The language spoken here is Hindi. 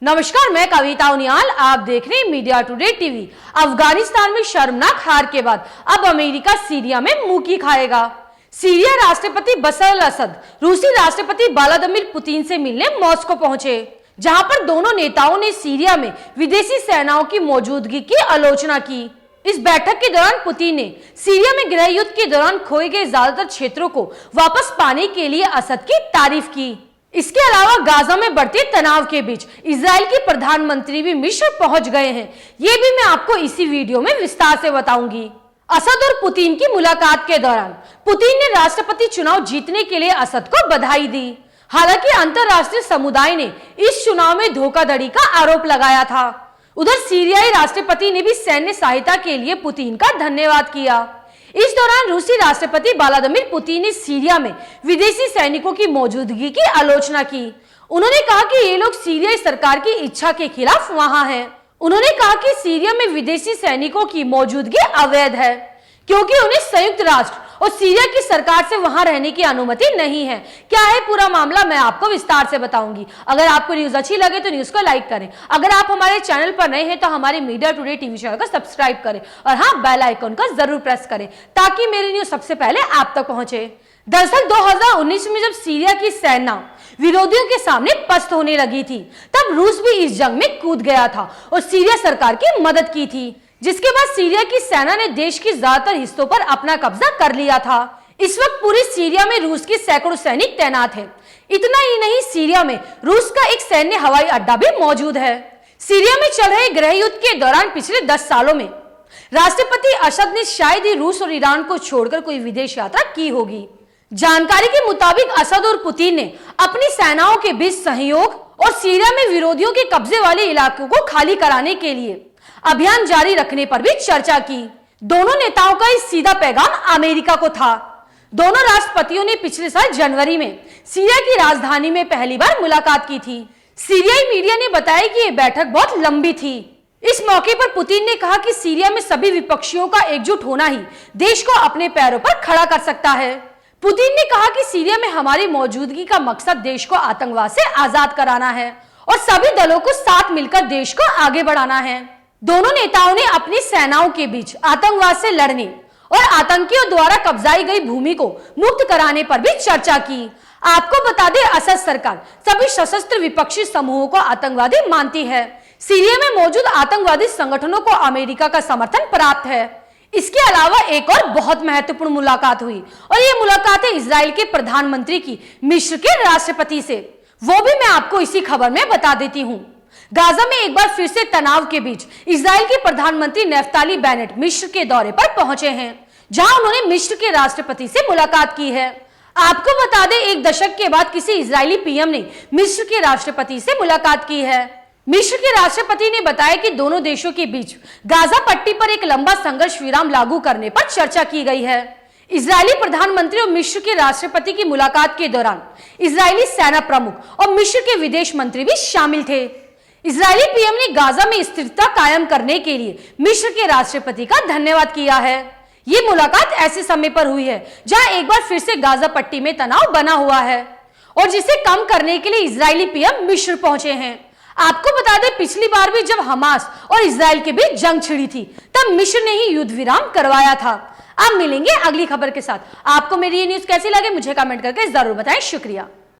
नमस्कार, मैं कविता उनियाल। आप देख रहे हैं मीडिया टुडे टीवी। अफगानिस्तान में शर्मनाक हार के बाद अब अमेरिका सीरिया में मुंह की खाएगा। सीरिया राष्ट्रपति बशर अल असद रूसी राष्ट्रपति व्लादिमीर पुतिन से मिलने मॉस्को पहुंचे, जहां पर दोनों नेताओं ने सीरिया में विदेशी सेनाओं की मौजूदगी की आलोचना की। इस बैठक के दौरान पुतिन ने सीरिया में गृह युद्ध के दौरान खोए गए ज्यादातर क्षेत्रों को वापस पाने के लिए असद की तारीफ की। इसके अलावा गाजा में बढ़ते तनाव के बीच इजराइल के प्रधानमंत्री भी मिस्र पहुंच गए हैं। ये भी मैं आपको इसी वीडियो में विस्तार से बताऊंगी। असद और पुतिन की मुलाकात के दौरान पुतिन ने राष्ट्रपति चुनाव जीतने के लिए असद को बधाई दी। हालांकि अंतरराष्ट्रीय समुदाय ने इस चुनाव में धोखाधड़ी का आरोप लगाया था। उधर सीरियाई राष्ट्रपति ने भी सैन्य सहायता के लिए पुतिन का धन्यवाद किया। इस दौरान रूसी राष्ट्रपति व्लादिमीर पुतिन ने सीरिया में विदेशी सैनिकों की मौजूदगी की आलोचना की। उन्होंने कहा कि ये लोग सीरियाई सरकार की इच्छा के खिलाफ वहां हैं। उन्होंने कहा कि सीरिया में विदेशी सैनिकों की मौजूदगी अवैध है, क्योंकि उन्हें संयुक्त राष्ट्र और सीरिया की सरकार से वहां रहने की अनुमति नहीं है। क्या है पूरा मामला, मैं आपको विस्तार से बताऊंगी। अगर आपको न्यूज अच्छी लगे तो न्यूज को लाइक करें। अगर आप हमारे चैनल पर नए हैं तो हमारे मीडिया टुडे टीवी चैनल को सब्सक्राइब करें और हाँ, बेल आइकन को जरूर प्रेस करें ताकि मेरी न्यूज सबसे पहले आप तक पहुंचे। दरअसल 2019 में जब सीरिया की सेना विरोधियों के सामने पस्त होने लगी थी, तब रूस भी इस जंग में कूद गया था और सीरिया सरकार की मदद की थी, जिसके बाद सीरिया की सेना ने देश के ज्यादातर हिस्सों पर अपना कब्जा कर लिया था। इस वक्त पूरे सीरिया में रूस के सैकड़ों सैनिक तैनात हैं। इतना ही नहीं, सीरिया में रूस का एक सैन्य हवाई अड्डा भी मौजूद है। सीरिया में चल रहे गृह युद्ध के दौरान पिछले 10 सालों में राष्ट्रपति असद ने शायद ही रूस और ईरान को छोड़कर कोई विदेश यात्रा की होगी। जानकारी के मुताबिक असद और पुतिन ने अपनी सेनाओं के बीच सहयोग और सीरिया में विरोधियों के कब्जे वाले इलाकों को खाली कराने के लिए अभियान जारी रखने पर भी चर्चा की। दोनों नेताओं का इस सीधा पैगाम अमेरिका को था। दोनों राष्ट्रपतियों ने पिछले साल जनवरी में सीरिया की राजधानी में पहली बार मुलाकात की थी। सीरियाई मीडिया ने बताया कि यह बैठक बहुत लंबी थी। इस मौके पर पुतिन ने कहा कि सीरिया में सभी विपक्षियों का एकजुट होना ही देश को अपने पैरों पर खड़ा कर सकता है। पुतिन ने कहा कि सीरिया में हमारी मौजूदगी का मकसद देश को आतंकवाद से आजाद कराना है और सभी दलों को साथ मिलकर देश को आगे बढ़ाना है। दोनों नेताओं ने अपनी सेनाओं के बीच आतंकवाद से लड़ने और आतंकियों द्वारा कब्जाई गई भूमि को मुक्त कराने पर भी चर्चा की। आपको बता दें, असद सरकार सभी सशस्त्र विपक्षी समूहों को आतंकवादी मानती है। सीरिया में मौजूद आतंकवादी संगठनों को अमेरिका का समर्थन प्राप्त है। इसके अलावा एक और बहुत महत्वपूर्ण मुलाकात हुई और ये मुलाकात है इजराइल के प्रधानमंत्री की मिस्र के राष्ट्रपति से। वो भी मैं आपको इसी खबर में बता देती हूँ। गाजा में एक बार फिर से तनाव के बीच इजराइल के प्रधानमंत्री नेफ्ताली बेनेट मिस्र के दौरे पर पहुंचे हैं, जहां उन्होंने मिस्र के राष्ट्रपति से मुलाकात की है। आपको बता दें, एक दशक के बाद किसी इजरायली पीएम ने मिस्र के राष्ट्रपति से मुलाकात की है। मिस्र के राष्ट्रपति ने बताया कि दोनों देशों के बीच गाजा पट्टी पर एक लंबा संघर्ष विराम लागू करने पर चर्चा की गई है। इजरायली प्रधानमंत्री और मिस्र के राष्ट्रपति की मुलाकात के दौरान इजरायली सेना प्रमुख और मिस्र के विदेश मंत्री भी शामिल थे। इजरायली पीएम ने गाजा में स्थिरता कायम करने के लिए मिस्र के राष्ट्रपति का धन्यवाद किया है। ये मुलाकात ऐसे समय पर हुई है जहां एक बार फिर से गाजा पट्टी में तनाव बना हुआ है और जिसे कम करने के लिए इजरायली पीएम मिस्र पहुंचे हैं। आपको बता दें, पिछली बार भी जब हमास और इजराइल के बीच जंग छिड़ी थी, तब मिस्र ने ही युद्ध विराम करवाया था। अब मिलेंगे अगली खबर के साथ। आपको मेरी ये न्यूज कैसी लगे मुझे कमेंट करके जरूर बताएं। शुक्रिया।